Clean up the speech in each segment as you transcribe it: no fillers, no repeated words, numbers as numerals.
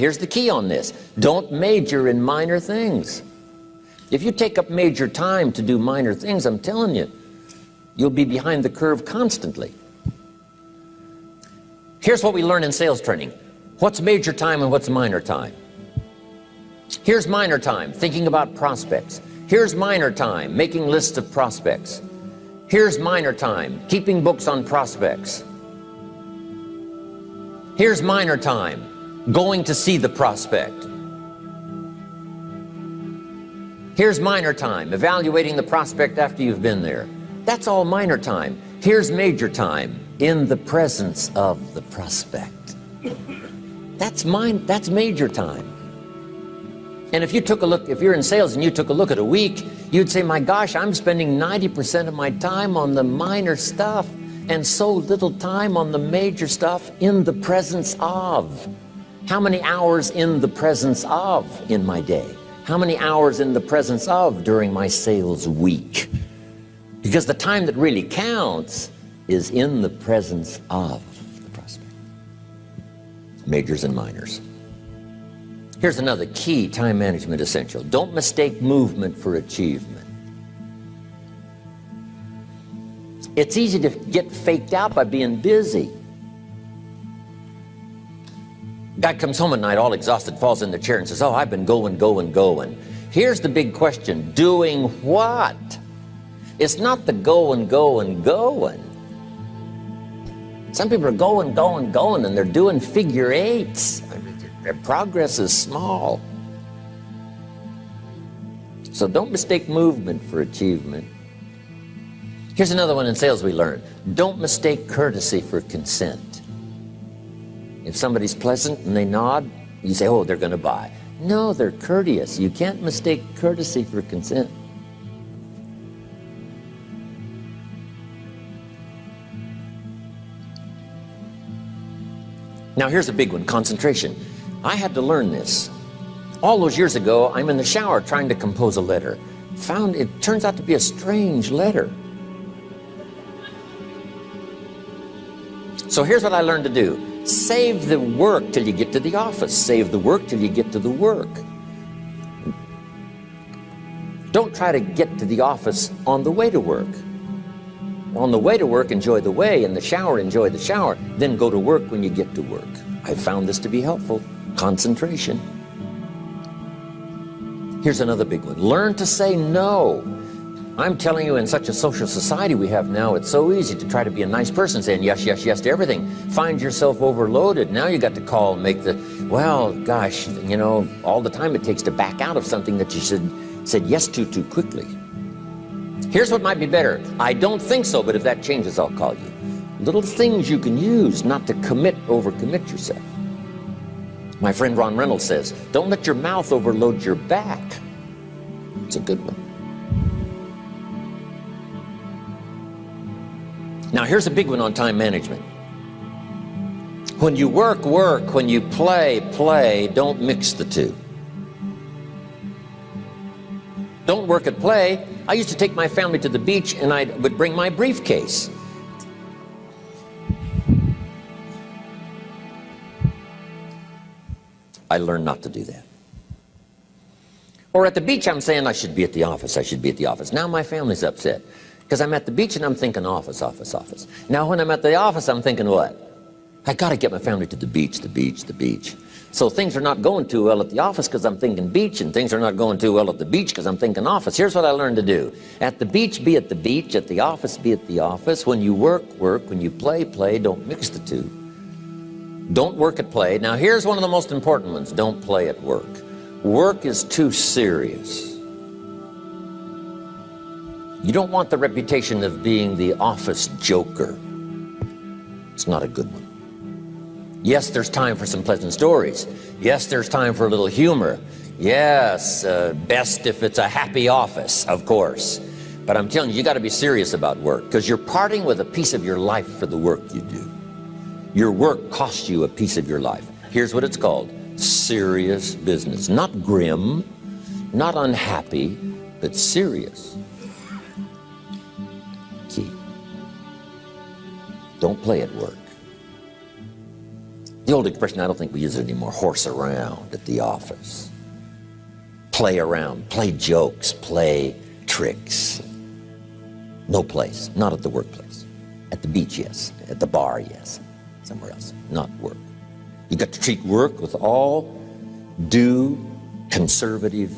Here's the key on this. Don't major in minor things. If you take up major time to do minor things, I'm telling you, you'll be behind the curve constantly. Here's what we learn in sales training. What's major time and what's minor time? Here's minor time, thinking about prospects. Here's minor time, making lists of prospects. Here's minor time, keeping books on prospects. Here's minor time, going to see the prospect. Here's minor time, evaluating the prospect after you've been there. That's all minor time. Here's major time, in the presence of the prospect. That's major time. And if you took a look, if you're in sales and you took a look at a week, you'd say, my gosh, I'm spending 90% of my time on the minor stuff and so little time on the major stuff in the presence of. How many hours in the presence of in my day? How many hours in the presence of during my sales week? Because the time that really counts is in the presence of the prospect. Majors and minors. Here's another key time management essential. Don't mistake movement for achievement. It's easy to get faked out by being busy. Guy comes home at night all exhausted, falls in the chair and says, oh, I've been going. Here's the big question. Doing what? It's not the going. Some people are going, and they're doing figure eights. Their progress is small. So don't mistake movement for achievement. Here's another one in sales we learned. Don't mistake courtesy for consent. If somebody's pleasant and they nod, you say, oh, they're going to buy. No, they're courteous. You can't mistake courtesy for consent. Now here's a big one, concentration. I had to learn this. All those years ago, I'm in the shower trying to compose a letter. Found it turns out to be a strange letter. So here's what I learned to do. Save the work till you get to the office. Save the work till you get to the work. Don't try to get to the office on the way to work. On the way to work, enjoy the way. In the shower, enjoy the shower. Then go to work when you get to work. I found this to be helpful. Concentration. Here's another big one. Learn to say no. I'm telling you, in such a social society we have now, it's so easy to try to be a nice person, saying yes to everything. Find yourself overloaded. Now you got to call and make the, well, gosh, you know, all the time it takes to back out of something that you said yes to too quickly. Here's what might be better. I don't think so, but if that changes, I'll call you. Little things you can use not to overcommit yourself. My friend Ron Reynolds says, don't let your mouth overload your back. It's a good one. Now here's a big one on time management. When you work, when you play, don't mix the two. Don't work at play. I used to take my family to the beach and I would bring my briefcase. I learned not to do that. Or at the beach, I'm saying I should be at the office. Now my family's upset because I'm at the beach and I'm thinking office. Now when I'm at the office, I'm thinking what? I got to get my family to the beach. So things are not going too well at the office because I'm thinking beach, and things are not going too well at the beach because I'm thinking office. Here's what I learned to do. At the beach, be at the beach. At the office, be at the office. When you work. When you play. Don't mix the two. Don't work at play. Now here's one of the most important ones. Don't play at work. Work is too serious. You don't want the reputation of being the office joker. It's not a good one. Yes, there's time for some pleasant stories. Yes, there's time for a little humor. Yes, best if it's a happy office, of course. But I'm telling you, you got to be serious about work because you're parting with a piece of your life for the work you do. Your work costs you a piece of your life. Here's what it's called. Serious business. Not grim, not unhappy, but serious. Key. Don't play at work. The old expression, I don't think we use it anymore, horse around at the office. Play around, play jokes, play tricks. No place, not at the workplace. At the beach, yes. At the bar, yes. Somewhere else, not work. You got to treat work with all due conservative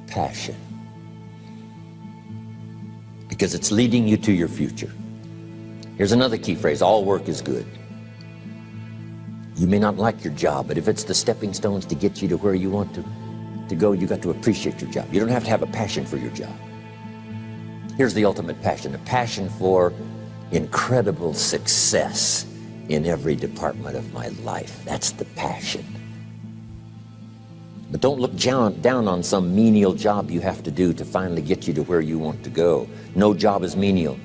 passion, because it's leading you to your future. Here's another key phrase: all work is good. You may not like your job, but if it's the stepping stones to get you to where you want to go, you got to appreciate your job. You don't have to have a passion for your job. Here's the ultimate passion: a passion for incredible success in every department of my life. That's the passion. But don't look down on some menial job you have to do to finally get you to where you want to go. No job is menial.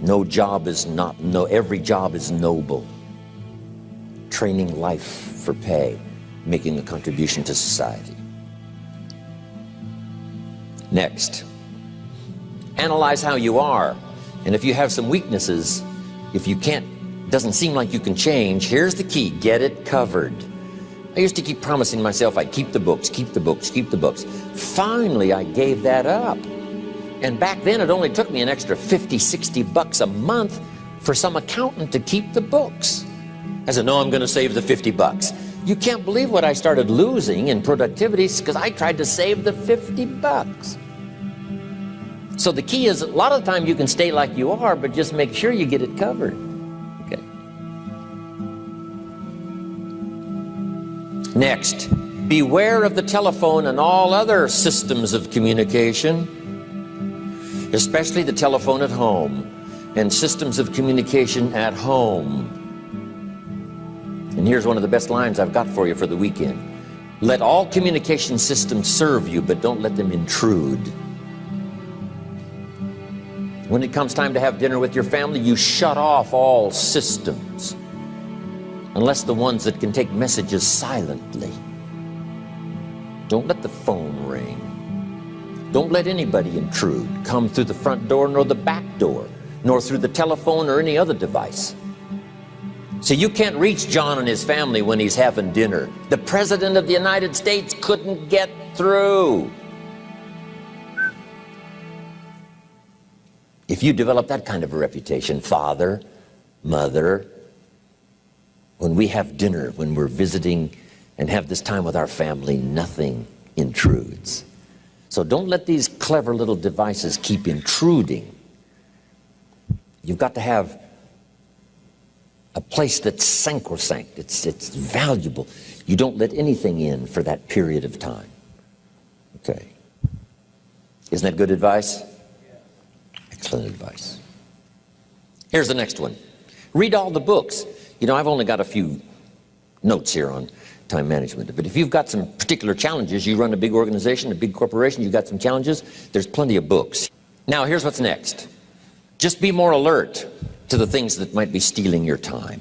No job is not, every job is noble. Training life for pay, making a contribution to society. Next, analyze how you are. And if you have some weaknesses, if you doesn't seem like you can change, here's the key: get it covered. I used to keep promising myself I'd keep the books, keep the books, keep the books. Finally, I gave that up. And back then, it only took me an extra $50, $60 a month for some accountant to keep the books. I said, no, I'm going to save the $50. You can't believe what I started losing in productivity because I tried to save the $50. So the key is, a lot of the time you can stay like you are, but just make sure you get it covered. Okay. Next, beware of the telephone and all other systems of communication, especially the telephone at home and systems of communication at home. And here's one of the best lines I've got for you for the weekend: let all communication systems serve you, but don't let them intrude. When it comes time to have dinner with your family, you shut off all systems, unless the ones that can take messages silently. Don't let the phone ring. Don't let anybody intrude, come through the front door nor the back door, nor through the telephone or any other device. So you can't reach John and his family when he's having dinner. The President of the United States couldn't get through. If you develop that kind of a reputation, father, mother, when we have dinner, when we're visiting and have this time with our family, nothing intrudes. So don't let these clever little devices keep intruding. You've got to have a place that's sacrosanct, it's valuable. You don't let anything in for that period of time. Okay. Isn't that good advice? Excellent advice. Here's the next one. Read all the books. You know, I've only got a few notes here on time management, but if you've got some particular challenges, you run a big organization, a big corporation, you've got some challenges, there's plenty of books. Now, here's what's next. Just be more alert to the things that might be stealing your time.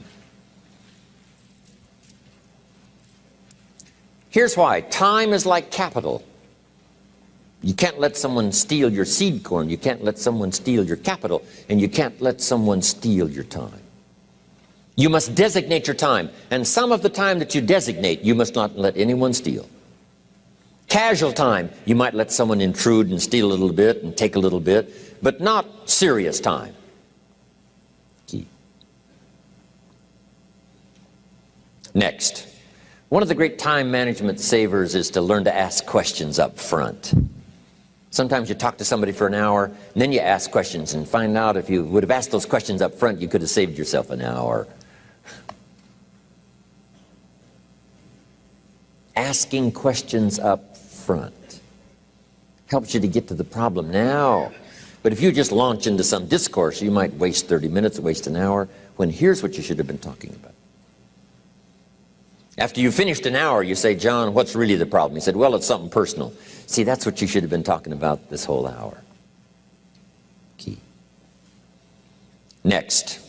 Here's why. Time is like capital. You can't let someone steal your seed corn. You can't let someone steal your capital. And you can't let someone steal your time. You must designate your time. And some of the time that you designate, you must not let anyone steal. Casual time, you might let someone intrude and steal a little bit and take a little bit, but not serious time. Key. Next, one of the great time management savers is to learn to ask questions up front. Sometimes you talk to somebody for an hour, and then you ask questions and find out if you would have asked those questions up front, you could have saved yourself an hour. Asking questions up front helps you to get to the problem now. But if you just launch into some discourse, you might waste 30 minutes, waste an hour, when here's what you should have been talking about. After you finished an hour, you say, John, what's really the problem? He said, well, it's something personal. See, that's what you should have been talking about this whole hour. Key. Next,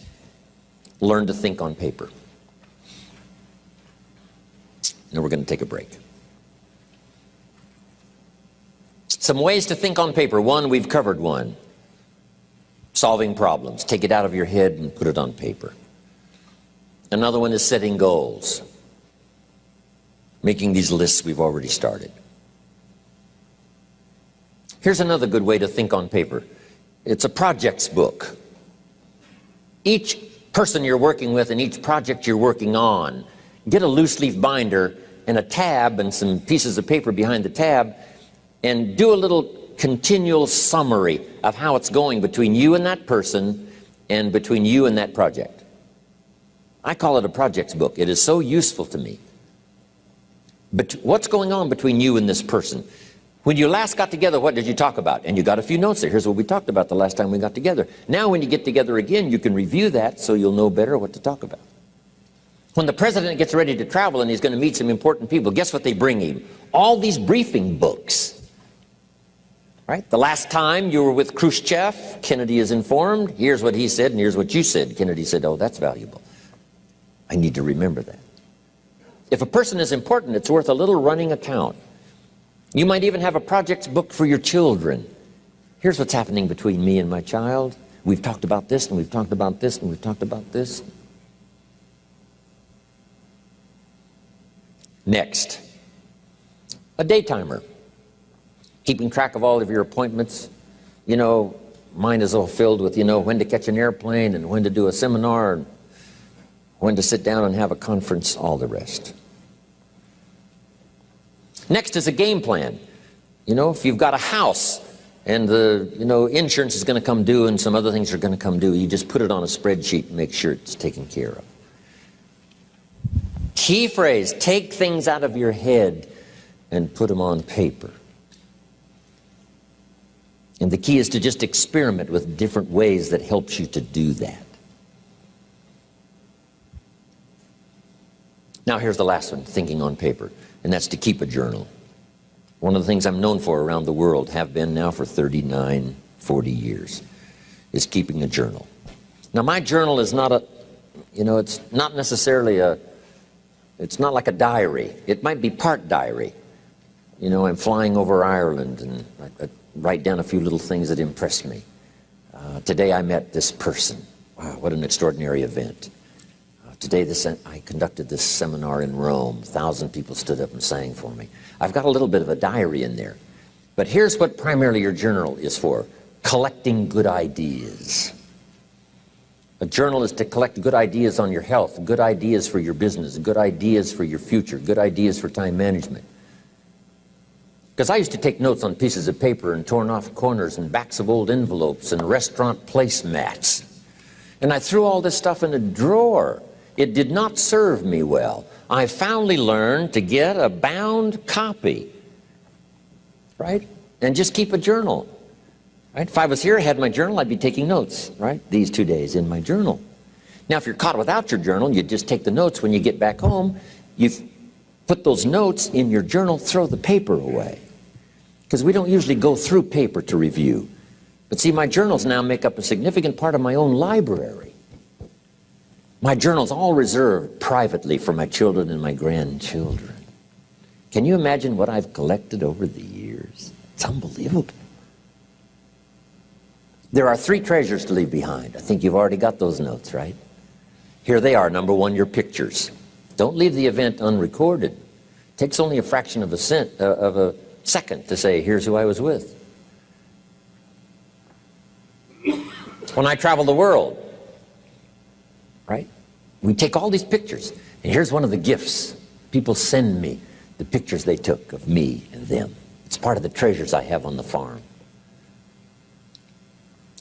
learn to think on paper. Now we're going to take a break. Some ways to think on paper. One, we've covered one. Solving problems. Take it out of your head and put it on paper. Another one is setting goals. Making these lists we've already started. Here's another good way to think on paper. It's a projects book. Each person you're working with and each project you're working on, get a loose leaf binder and a tab and some pieces of paper behind the tab and do a little continual summary of how it's going between you and that person and between you and that project. I call it a projects book. It is so useful to me. But what's going on between you and this person? When you last got together, what did you talk about? And you got a few notes there. Here's what we talked about the last time we got together. Now when you get together again, you can review that so you'll know better what to talk about. When the president gets ready to travel and he's going to meet some important people, guess what they bring him? All these briefing books. Right? The last time you were with Khrushchev, Kennedy is informed. Here's what he said and here's what you said. Kennedy said, oh, that's valuable. I need to remember that. If a person is important, it's worth a little running account. You might even have a projects book for your children. Here's what's happening between me and my child. We've talked about this, and we've talked about this, and we've talked about this. Next, a day timer. Keeping track of all of your appointments. You know, mine is all filled with, when to catch an airplane and when to do a seminar and when to sit down and have a conference, all the rest. Next is a game plan. If you've got a house and the insurance is going to come due and some other things are going to come due, you just put it on a spreadsheet and make sure it's taken care of. Key phrase, take things out of your head and put them on paper. And the key is to just experiment with different ways that helps you to do that. Now here's the last one, thinking on paper, and that's to keep a journal. One of the things I'm known for around the world, have been now for 39, 40 years, is keeping a journal. Now my journal is not it's not necessarily it's not like a diary. It might be part diary. I'm flying over Ireland and I write down a few little things that impress me. Today I met this person. Wow, what an extraordinary event. Today I conducted this seminar in Rome. 1,000 people stood up and sang for me. I've got a little bit of a diary in there. But here's what primarily your journal is for. Collecting good ideas. A journal is to collect good ideas on your health, good ideas for your business, good ideas for your future, good ideas for time management. Because I used to take notes on pieces of paper and torn off corners and backs of old envelopes and restaurant placemats. And I threw all this stuff in a drawer. It did not serve me well. I finally learned to get a bound copy, right? And just keep a journal, right? If I was here, I had my journal, I'd be taking notes, right? These 2 days in my journal. Now, if you're caught without your journal, you just take the notes. When you get back home, you put those notes in your journal, throw the paper away. Because we don't usually go through paper to review. But see, my journals now make up a significant part of my own library. My journal's all reserved privately for my children and my grandchildren. Can you imagine what I've collected over the years? It's unbelievable. There are 3 treasures to leave behind. I think you've already got those notes, right? Here they are. Number 1, your pictures. Don't leave the event unrecorded. It takes only a fraction of a second to say, here's who I was with. When I travel the world, right? We take all these pictures, and here's one of the gifts. People send me the pictures they took of me and them. It's part of the treasures I have on the farm.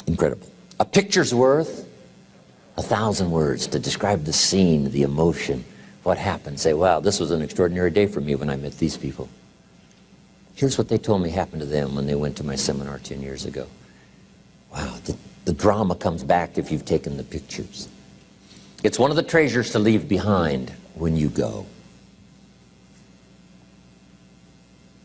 Incredible. A picture's worth 1,000 words to describe the scene, the emotion, what happened. Say, wow, this was an extraordinary day for me when I met these people. Here's what they told me happened to them when they went to my seminar 10 years ago. Wow, the drama comes back if you've taken the pictures. It's one of the treasures to leave behind when you go.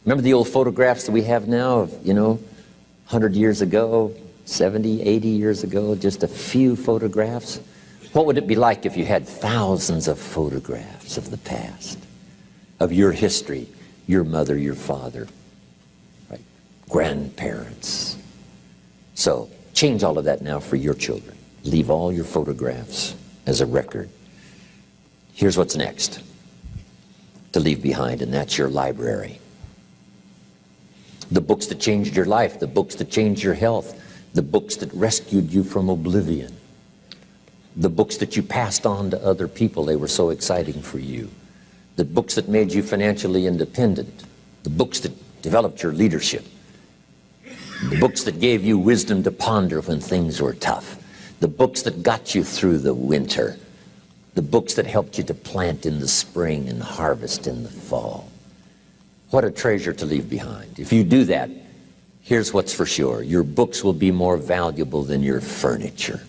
Remember the old photographs that we have now of, 100 years ago, 70, 80 years ago, just a few photographs? What would it be like if you had thousands of photographs of the past, of your history, your mother, your father, right? Grandparents? So change all of that now for your children. Leave all your photographs as a record Here's what's next to leave behind, and that's your library. The books that changed your life, the books that changed your health, the books that rescued you from oblivion, the books that you passed on to other people, they were so exciting for you, the books that made you financially independent, the books that developed your leadership, the books that gave you wisdom to ponder when things were tough, the books that got you through the winter, the books that helped you to plant in the spring and harvest in the fall. What a treasure to leave behind. If you do that, here's what's for sure. Your books will be more valuable than your furniture.